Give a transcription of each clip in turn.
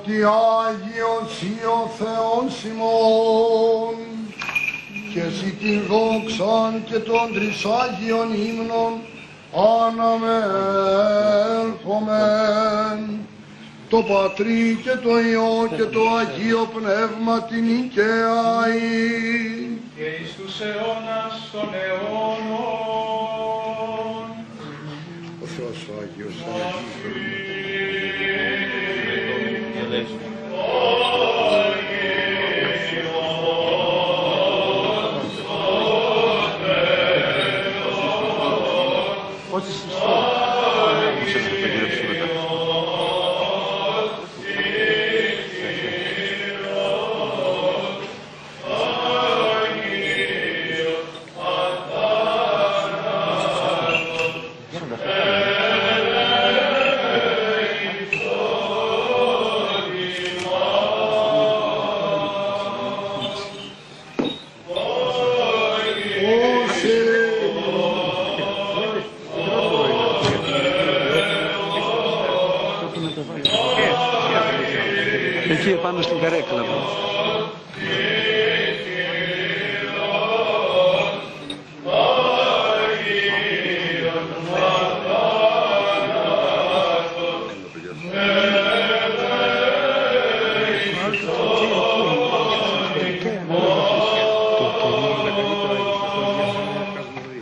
ότι Άγιος ή ο Θεός ημών και εσύ την δόξαν και των τρισάγιων ύμνων αναμέλχομεν το Πατρί και το Υιό και το Αγίο Πνεύμα την Νικαίαη και εις τους αιώνας των αιώνων. Ο Θεός ο Άγιος Όχι στη σχόλη. Εκεί επάνω στην καρέκλα μου.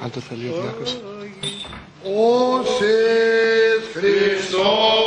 Αν το θέλει ο διάκος. Όσες Χριστός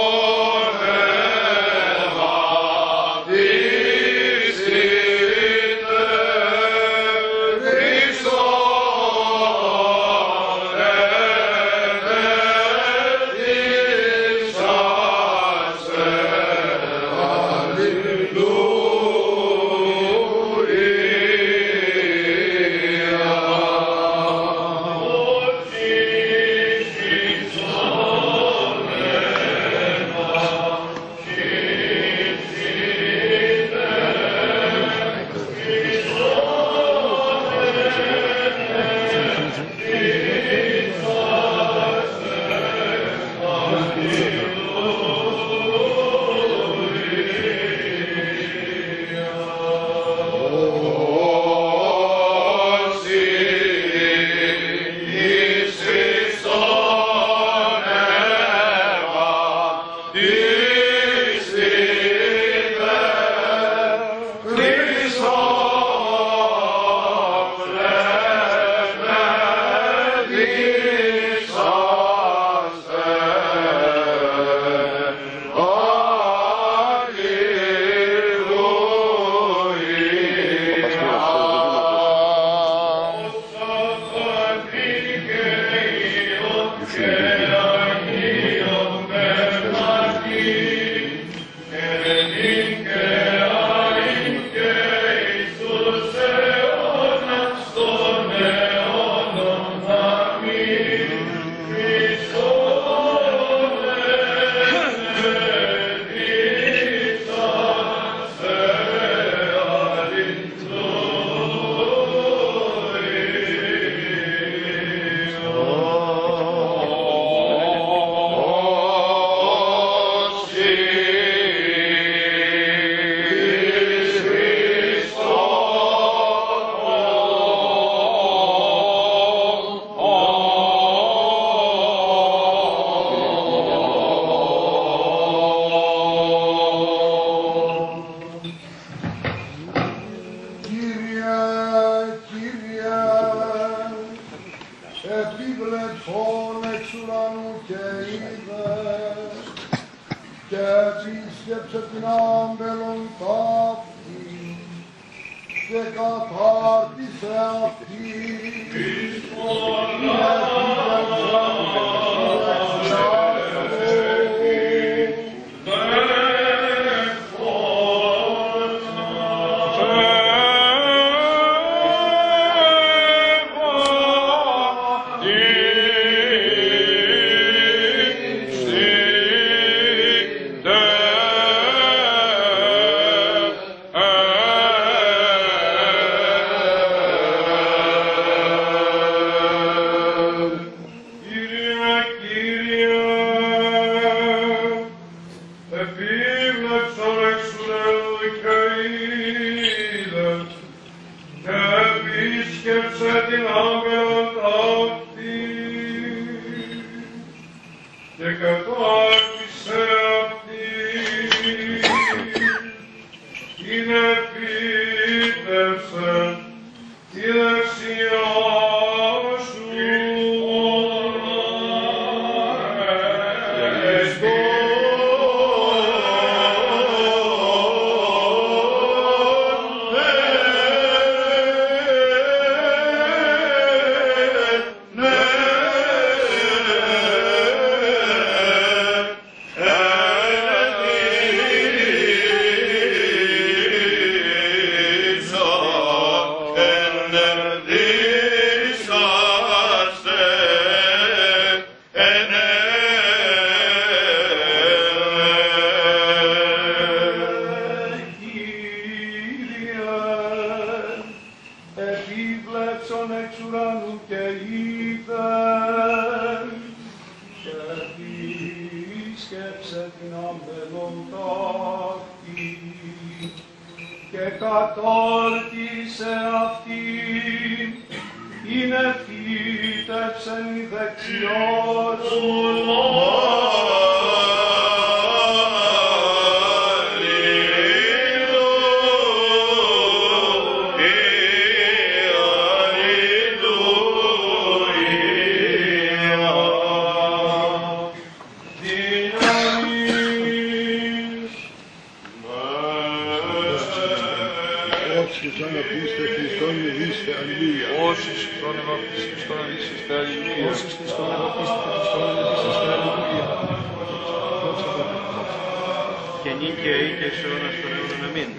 και επίσκεψε την άμπελον ταύτη και κατάρτισε αυτή την αμπελόν τάχτη και κατόρκησε αυτήν, είναι φύτευσεν η δεξιά σου. Όσους Χριστόν ευαπτίστη Χριστόν αδείξεστε, αλληλούια. Όσους Χριστόν ευαπτίστη Χριστόν αδείξεστε, αλληλούια. Και νίκαια ή και σε αιώνας των αιώνων αμήν.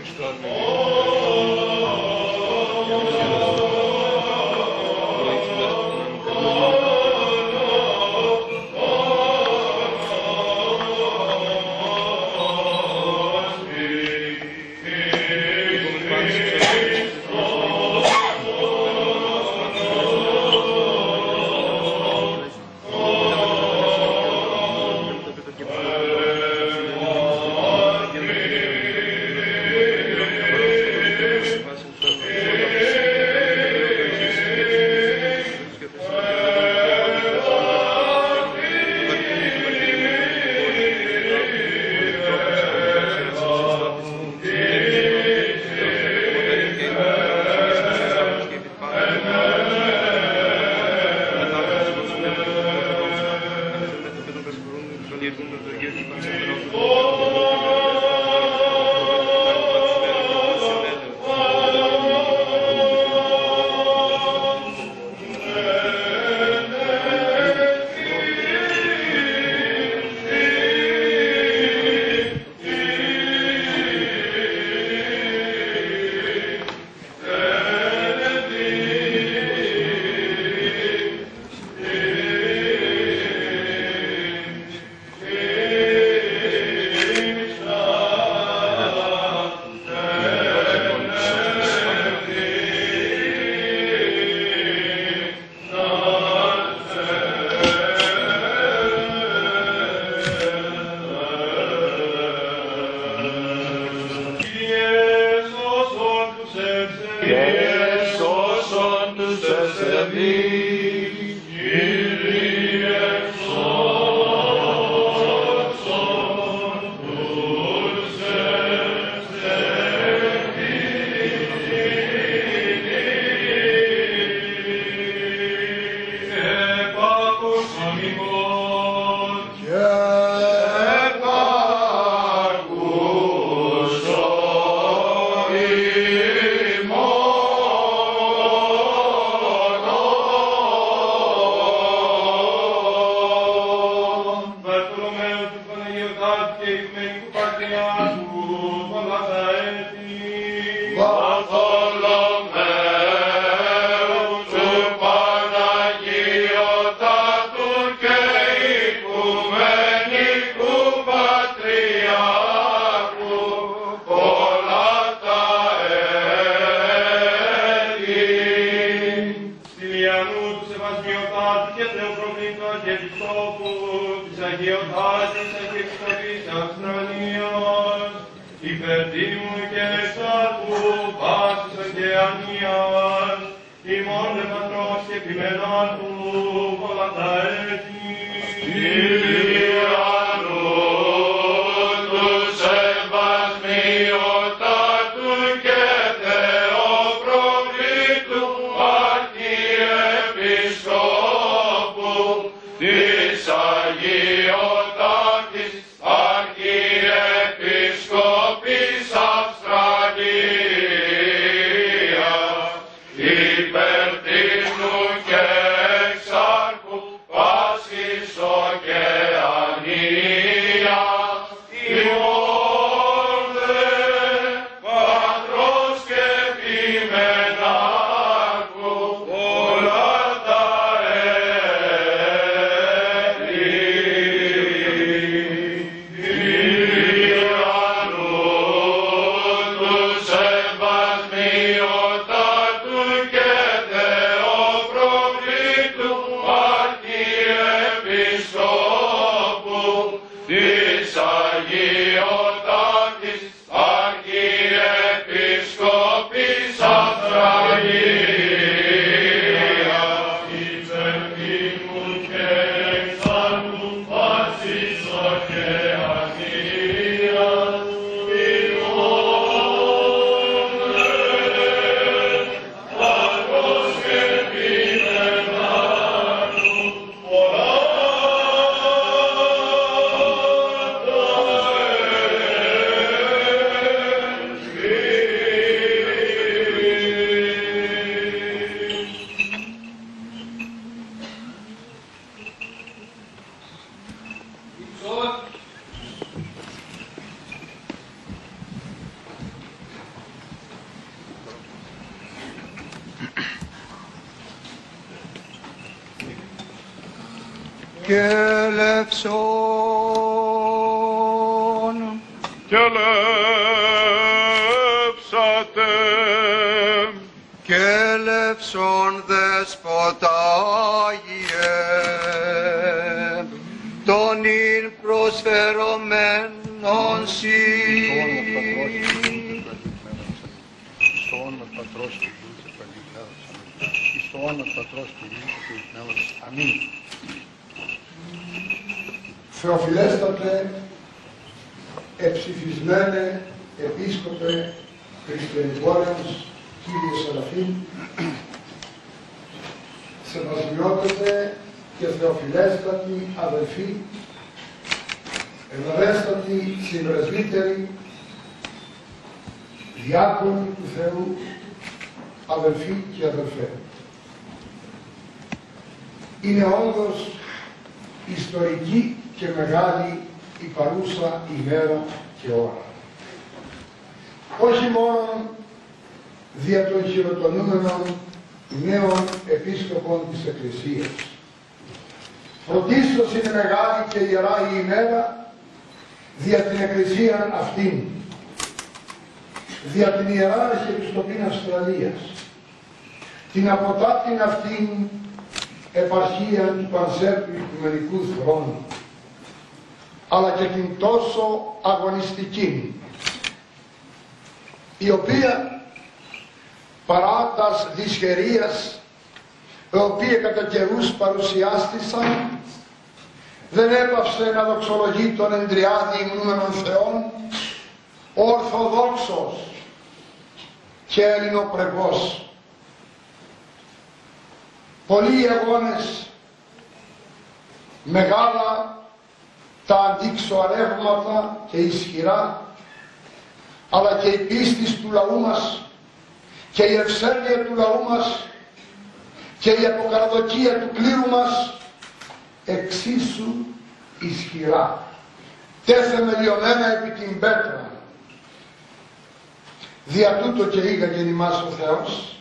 και λευσόν και λέψατε και λευσόν δεσποτάγιε τον ειν προσφερωμένον σοι. Στο όνομα του Πατρός και του Υιού και του Αγίου Πνεύματος. Στο όνομα του Πατρός και του Υιού και του Αγίου Πνεύματος. Αμήν. Θεοφιλέστατε, εψηφισμένε επίσκοπε Χριστιανικόρεως, Κύριε Σεραφείμ, σεβασμιότατε και θεοφιλέστατοι αδελφοί, ευλογέστατοι συμπρεσβύτεροι, διάκονοι του Θεού, αδελφοί και αδελφέ. Είναι όντως ιστορική και μεγάλη η παρούσα ημέρα και ώρα. Όχι μόνο δια των χειροτονούμενων νέων επίσκοπων της Εκκλησίας. Πρωτίστως είναι μεγάλη και ιερά η ημέρα δια την Εκκλησία αυτήν, δια την Ιερά Αρχιεπισκοπήν Αυστραλίας, την αποτάπτην αυτήν επαρχία του Πανσέρπιου Οικουμενικού Θρόνου, αλλά και την τόσο αγωνιστική, η οποία παρά τας δυσχερίας, οι οποία κατά καιρούς παρουσιάστησαν, δεν έπαυσε να δοξολογεί τον εντριάδη υμνούμενων Θεών, ορθοδόξος και ελληνοπρεπός. Πολλοί αγώνες, μεγάλα τα αντίξωαρεύματα και ισχυρά, αλλά και η πίστη του λαού μας και η ευσέβεια του λαού μας και η αποκαρδοκία του κλήρου μας εξίσου ισχυρά, τεθεμελιωμένα επί την πέτρα. Δια τούτο και ήγαγεν ημάς ο Θεός,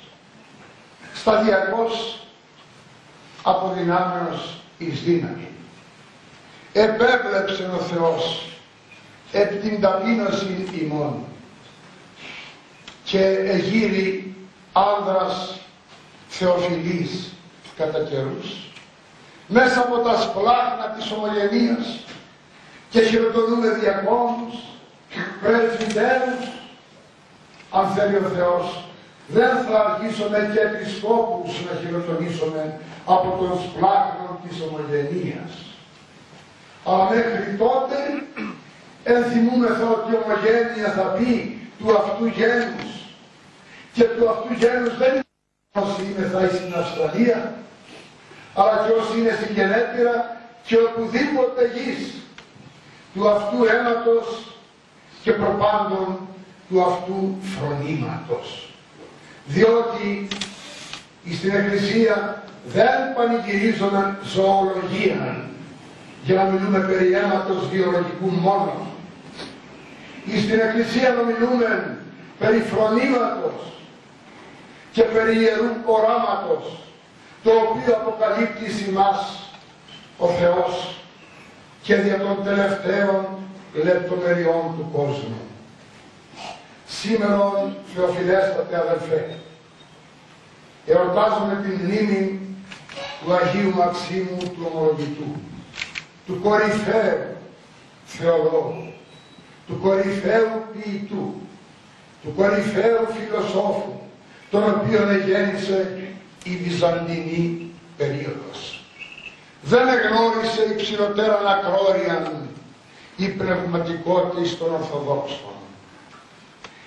σταδιακώς αποδυνάμεως εις δύναμη. Επέβλεψε ο Θεός επί την ταπείνωση ημών και εγείρει άνδρας θεοφιλής κατά καιρούς, μέσα από τα σπλάχνα της ομογενείας και χειροτονούμε διακόνους, πρεσβυτέρους, αν θέλει ο Θεός, δεν θα αρχίσουμε και επισκόπους να χειροτονήσουμε από τον σπλάχνο της ομογενείας. Αλλά μέχρι τότε ενθυμούμεθα ότι η ομογένεια θα πει του αυτού γένους, και του αυτού γένους δεν είναι όσοι είναι θα στην Αυστραλία, αλλά και όσοι είναι στην Γενέτειρα και οπουδήποτε γης, του αυτού αίματος και προπάντων του αυτού φρονήματος. Διότι στην Εκκλησία δεν πανηγυρίζονταν ζωολογία, για να μιλούμε περί αίματος βιολογικού μόνο. Στην Εκκλησία να μιλούμε περί φρονήματος και περί ιερού οράματος, το οποίο αποκαλύπτει σε εμάς ο Θεός και δια των τελευταίων λεπτομεριών του κόσμου. Σήμερον, θεοφιλέστατε αδελφέ, εορτάζουμε την μνήμη του Αγίου Μαξίμου του Ομολογητού, του κορυφαίου θεολόγου, του κορυφαίου ποιητού, του κορυφαίου φιλοσόφου, τον οποίον εγέννησε η Βυζαντινή περίοδος. δεν εγνώρισε υψηλότεραν ακρόριαν η πνευματικότητα των Ορθοδόξων.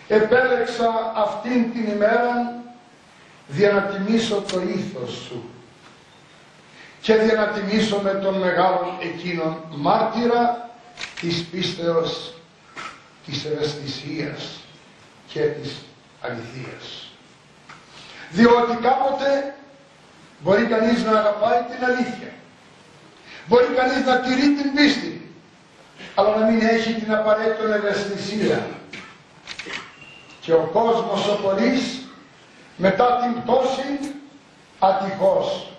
Επέλεξα αυτήν την ημέρα για να τιμήσω το ήθος σου και για να τιμήσω με τον μεγάλον εκείνον μάρτυρα της πίστεως, της ευαισθησίας και της αληθείας. Διότι κάποτε μπορεί κανείς να αγαπάει την αλήθεια, μπορεί κανείς να τηρεί την πίστη, αλλά να μην έχει την απαραίτητη ευαισθησία. Και ο κόσμος ο πολύς μετά την πτώση ατυχώς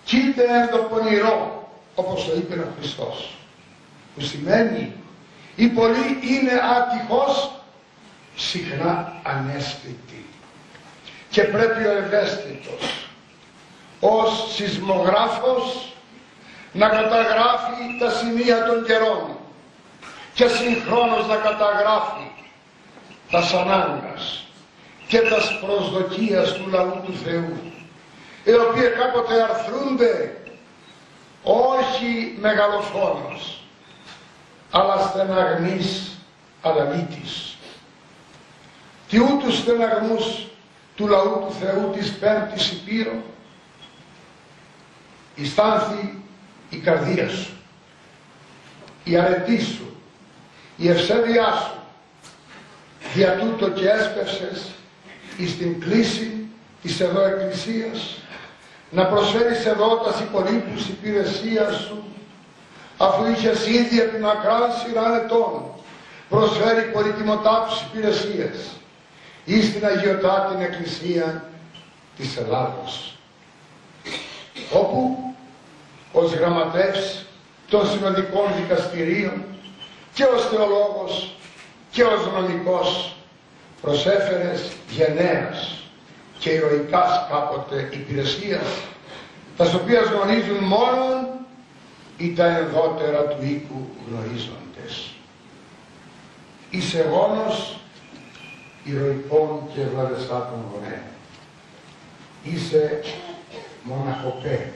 κοίται εν το πονηρό, όπως το είπε ο Χριστός, που σημαίνει οι πολλοί είναι ατυχώς συχνά ανέστητοι, και πρέπει ο ευαίσθητος ως σεισμογράφος να καταγράφει τα σημεία των καιρών και συγχρόνως να καταγράφει τας ανάγκας και τας προσδοκίας του λαού του Θεού, οι οποίοι κάποτε αρθρούνται όχι μεγαλοφόνος, αλλά στεναγμής αδαλήτης. Τι ούτους στεναγμούς του λαού του Θεού της Πέμπτης Υπήρου αισθάνθη η καρδία σου, η αρετή σου, η ευσέβειά σου, δια τούτο και έσπευσες εις την κλίση της εδώ εκκλησίας να προσφέρεις εδώ τας υπολείπους υπηρεσίας σου, αφού είχες ήδη επί μακράν σειρά ετών προσφέρει πολυτιμωτά τους υπηρεσίες εις την αγιωτάτην εκκλησία της Ελλάδος, όπου ως γραμματεύς των συνοδικών δικαστηρίων και ως θεολόγος και ως νομικός προσέφερες γενναίας και ηρωικάς κάποτε υπηρεσίας, τας οποίας γνωρίζουν μόνον ή τα ενδότερα του οίκου γνωρίζοντες. Είσαι γόνος ηρωικών και ευλαβεσάτων γονέων. Είσαι μοναχοπέδι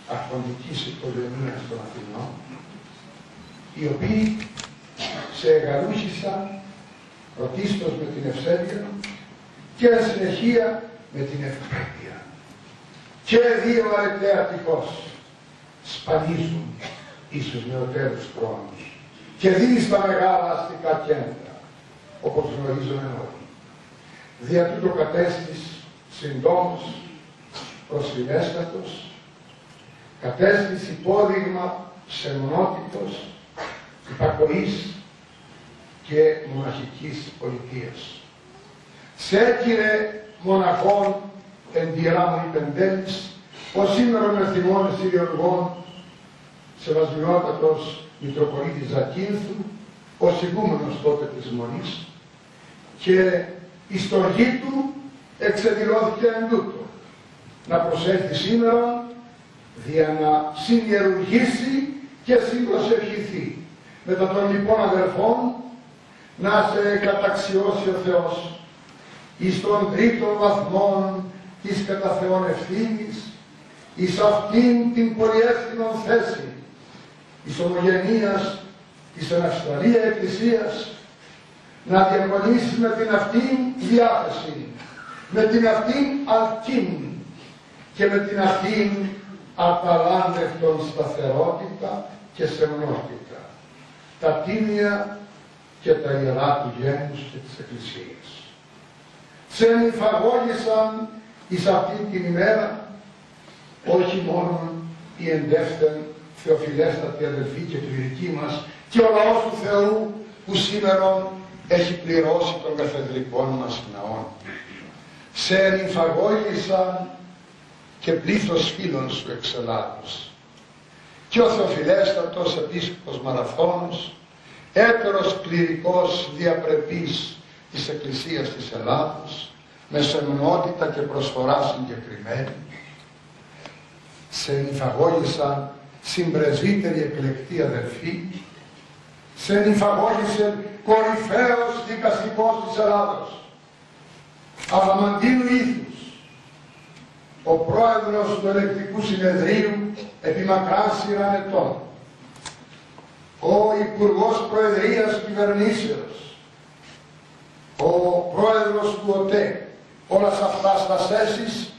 αρχοντικής οικογενείας των Αθηνών, οι οποίοι σε εγαλούχησαν πρωτίστως με την ευσέβεια και εν συνεχεία με την ευπρέπεια. Και δύο αρεταία τυχώς σπανίζουν εις τους νεωτέρους χρόνους και δίνει στα μεγάλα αστικά κέντρα, όπως γνωρίζουμε όλοι. Δια τούτο κατέστης συντόμως προσφυλέστατος, κατέστης υπόδειγμα σεμνότητος, υπακοής και μοναχικής πολιτείας. Σέκυρε μοναχών εν διεράμου υπεντέλης, ως σήμερα με θυμώνες Ιριοργών, σεβασμιότατος Μητροπολίτης Ζακίνθου, ως ηγούμενος τότε της Μονής, και η στοργή του εξεδηλώθηκε εν τούτο, να προσέλθει σήμερα δια να συνιερουργήσει και συμπροσευχηθεί μετά των λοιπών αδερφών, να σε καταξιώσει ο Θεός εις των τρίτων βαθμών της κατά Θεόν ευθύνης, εις αυτήν την πολυεύθυνον θέση της ομογενείας της ανασταλία Εκκλησίας, να διαμονήσεις με την αυτήν διάθεση, με την αυτήν αλκήν και με την αυτήν αταλάντευτον σταθερότητα και σεμνότητα, τα τίμια και τα ιερά του γένους και της Εκκλησίας. Σε ενυφαγώγησαν εις αυτήν την ημέρα όχι μόνο η εντεύθεν θεοφιλέστατη αδελφή και κληρική μας και ο λαός του Θεού που σήμερα έχει πληρώσει των καθεδρικών μας ναών. Σε ενυφαγώγησαν και πλήθος φίλων σου εξ Ελλάδος. Και ο θεοφιλέστατος επίσκοπος Μαραθώνος, έτερος κληρικός διαπρεπής της Εκκλησίας της Ελλάδος, με σεμνότητα και προσφορά συγκεκριμένη. Σε ενυφαγώγησαν συμπρεσβύτερη εκλεκτή αδελφή, σε ενυφαγώγησε κορυφαίος δικαστικός της Ελλάδος, αδαμαντίνου ήθους, ο πρόεδρος του Ελεκτικού Συνεδρίου επί μακράν σειράν ετών, ο Υπουργός Προεδρίας Κυβερνήσεως, ο Πρόεδρος του ΟΤΕ, όλας αυτάς τα θέσεις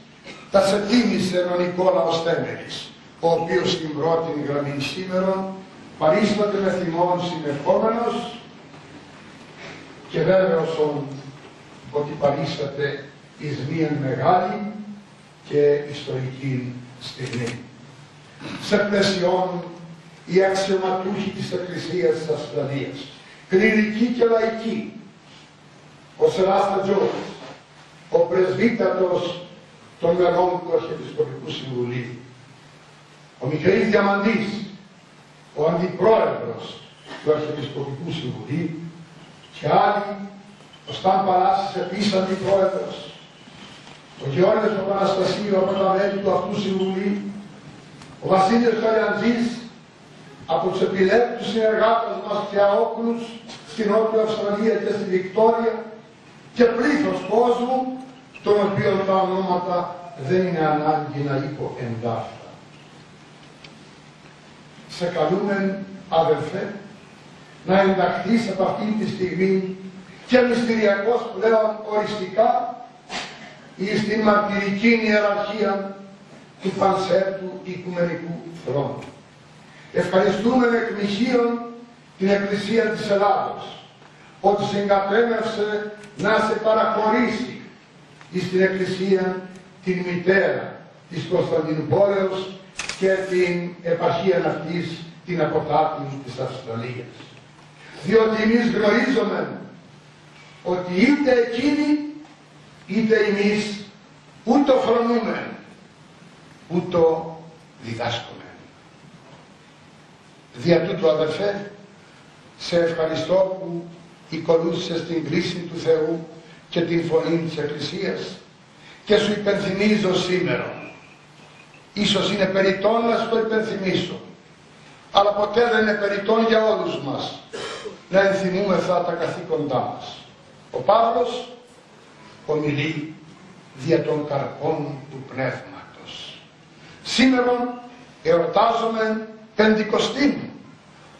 τα ετοίμησε ο Νικόλαος Τέμερης, ο οποίος στην πρώτη γραμμή σήμερον παρίσταται με θυμόν συνεχόμενος και βέβαιος ότι παρίσταται εις μίαν μεγάλη και ιστορική στιγμή. Σε πλαισιόν οι αξιωματούχοι της Εκκλησίας της Αυστραλίας, κληρικοί και λαϊκοί, ο Σεράστα Τζόρτζ, ο πρεσβύτατος των μελών του Αρχιεπισκοπικού Συμβουλίου, ο Μιχαήλ Διαμαντής, ο αντιπρόεδρος του Αρχιεπισκοπικού Συμβουλίου και άλλοι, ο Σταν Παλάσης επίσης αντιπρόεδρος, ο Γεώργιος Παπαναστασίου από τα μέλη του αυτού Συμβουλίου, ο Βασίλειος Καλιαντζής από τους επιλέκτους συνεργάτες μας και αόκνους στην Νότια Αυστραλία και στη Βικτόρια και πλήθος κόσμου, των οποίων τα ονόματα δεν είναι ανάγκη να υποεντάφτα. Σε καλούμεν, αδελφέ, να ενταχθείς από αυτή τη στιγμή και μυστηριακώς πλέον οριστικά ή στην μαρτυρική ιεραρχία του Πανσέρτου Οικουμενικού Δρόμου. Ευχαριστούμε εκ μοιχείων την Εκκλησία της Ελλάδος, ότι σε εγκατέμευσε να σε παραχωρήσει εις την Εκκλησία την μητέρα της Κωνσταντινούπολεως και την επαρχία αυτής την Αποτάπη της Αυστραλίας. Διότι εμείς γνωρίζουμε ότι είτε εκείνοι είτε εμείς ούτω φρονούμε, ούτω διδάσκουμε. Δια τούτου, αδελφέ, σε ευχαριστώ που οικολούθησες την κρίση του Θεού και την φωνή της Εκκλησίας και σου υπενθυμίζω σήμερα. Ίσως είναι περιττόν να σου το υπενθυμίσω, αλλά ποτέ δεν είναι περιττόν για όλους μας να ενθυμούμεθα τα καθήκοντά μας. Ο Παύλος ομιλεί δια των καρπών του Πνεύματος. Σήμερα εορτάζομαι Πεντηκοστήν.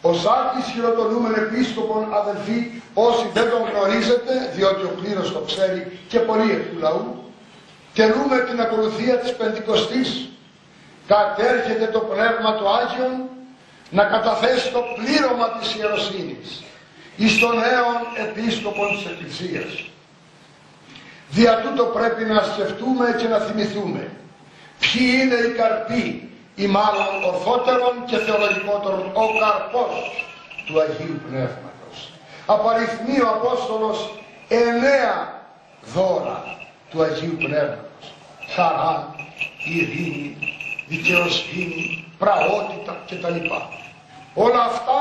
Ο Σάκης χειροτονούμεν επίσκοπον, αδελφοί, όσοι δεν τον γνωρίζετε, διότι ο κλήρος το ξέρει και πολλοί εκ του λαού, τελούμε την ακολουθία της Πεντηκοστής. Κατέρχεται το Πνεύμα το Άγιον να καταθέσει το πλήρωμα της ιεροσύνης εις τον νέον επίσκοπον της Εκκλησίας. Δια τούτο πρέπει να σκεφτούμε και να θυμηθούμε ποιοι είναι οι καρποί, ή μάλλον ορθότερον και θεολογικότερον ο καρπός του Αγίου Πνεύματος. Απαριθμεί ο Απόστολος 9 δώρα του Αγίου Πνεύματος. Χαρά, ειρήνη, δικαιοσύνη, πραότητα κτλ. Όλα αυτά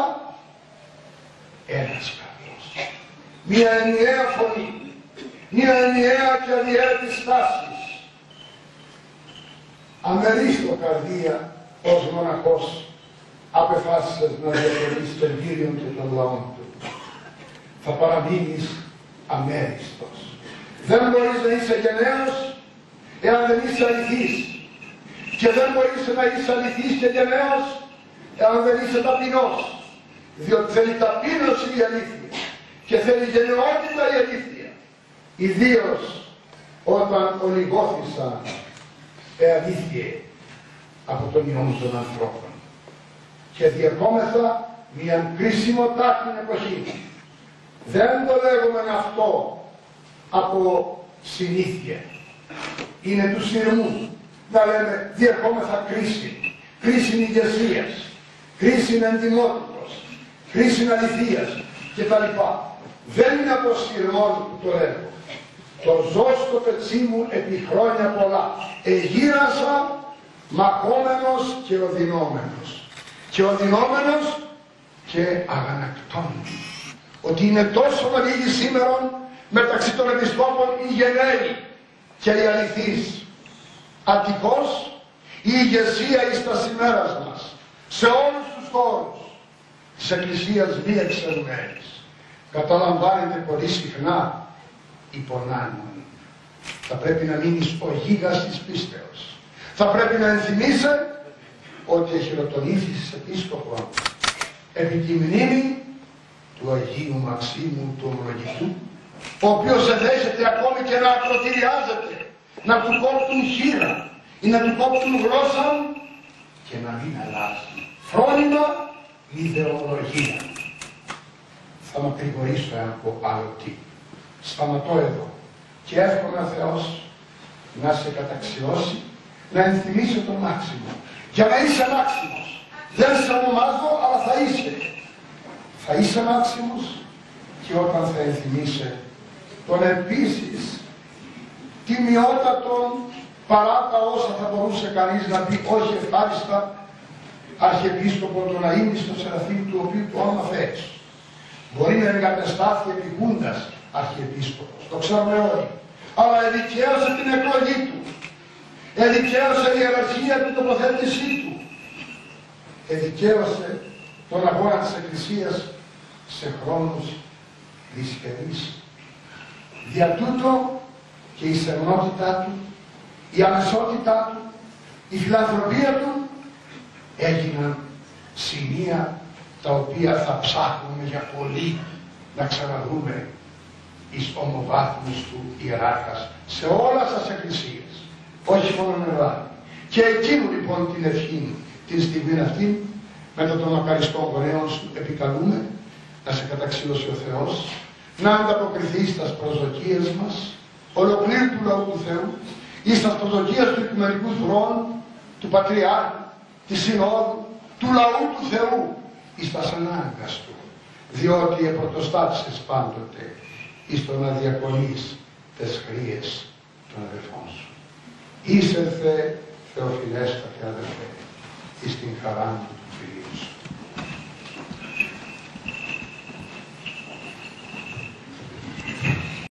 ένας καρπός. Μια ενιαία φωνή, μια ενιαία και αδιαίρετη στάση. Αμερίστο καρδία ως μοναχός απεφάσισες να διατηρήσεις τον Κύριον και τον λαόν του. Θα παραμείνεις αμέριστος. Δεν μπορείς να είσαι γενναίος εάν δεν είσαι αληθής. Και δεν μπορείς να είσαι αληθής και γενναίος εάν δεν είσαι ταπεινός. Διότι θέλει ταπείνωση η αλήθεια και θέλει γενναιότητα η αλήθεια. Ιδίως όταν ολιγόθησαν αλήθειε από τον ιόν των ανθρώπων και διερχόμεθα μια κρίσιμοτάτη εποχή. Δεν το λέγουμε αυτό από συνήθεια, είναι του σειρμού να λέμε διερχόμεθα κρίση, κρίση ηγεσίας, κρίση εντιμότητος, κρίση αληθείας κτλ. Δεν είναι από σειρμόν που το λέγω. Το ζω στο πετσί μου επί χρόνια πολλά. Εγύρασα μαχόμενος και οδυνόμενος. Και οδυνόμενος και αγανακτών. Ότι είναι τόσο λίγοι σήμερα μεταξύ των επισκόπων οι γενναίοι και οι αληθείς. Ατυχώς η ηγεσία εις τα σημέρας μας, σε όλους τους χώρους της Εκκλησίας μη εξαιρουμένης, καταλαμβάνεται πολύ συχνά υπονάνων. Θα πρέπει να μείνεις ο γίγας της πίστεως. Θα πρέπει να ενθυμίσαι ότι εχειροτονήθησες επίσκοπον επί τη μνήμη του Αγίου Μαξίμου του Ομολογητού, ο οποίος εδέχεται ακόμη και να ακροτηριάζεται, να του κόπτουν χείρα ή να του κόπτουν γλώσσα και να μην αλλάζει φρόνημα ή ιδεολογία. Θα με πρηγορήσω αν πω άλλο τι. Σταματώ εδώ και εύχομαι ο Θεός να σε καταξιώσει, να ενθυμίσω τον Μάξιμο. Για να είσαι Μάξιμος. Δεν σε ονομάζω, αλλά θα είσαι. Θα είσαι Μάξιμος και όταν θα ενθυμίσαι τον επίσης τιμιότατον παρά τα όσα θα μπορούσε κανείς να πει όχι ευχάριστα Αρχιεπίσκοπο τον αείμνηστο Σεραφείμ του οποίου το όνομα θες. Μπορεί να εγκατεστάθει επικούντας Αρχιεπίσκοπος, το ξέρουμε όλοι, αλλά εδικαίωσε την εκλογή του, εδικαίωσε η ιεραρχία την τοποθέτησή του, εδικαίωσε τον αγώνα της Εκκλησίας σε χρόνους δυσχερείς. Δια τούτο και η σεμνότητά του, η αμεσότητά του, η φιλανθρωπία του έγιναν σημεία τα οποία θα ψάχνουμε για πολύ να ξαναδούμε εις ομοβάθμους του ιεράρχας σε όλα σας εκκλησίες, όχι μόνο με Ελλάδα. Και εκείνου λοιπόν την ευχή την στιγμή αυτή, μετά των μακαριστών γονέων σου επικαλούμε να σε καταξιώσει ο Θεός, να ανταποκριθεί στις προσδοκίες μας, ολοκλήρου του λαού του Θεού, ή στις προσδοκίες του Οικουμενικού Θρόνου, του Πατριάρχου, της Συνόδου, του λαού του Θεού, εις τας ανάγκας του, διότι επρωτοστάτησες πάντοτε εις το να διακονείς τες χρείες των αδελφών σου. Είσερθε Θεοφιλέστατε αδελφέ, εις την χαρά του Κυρίου σου.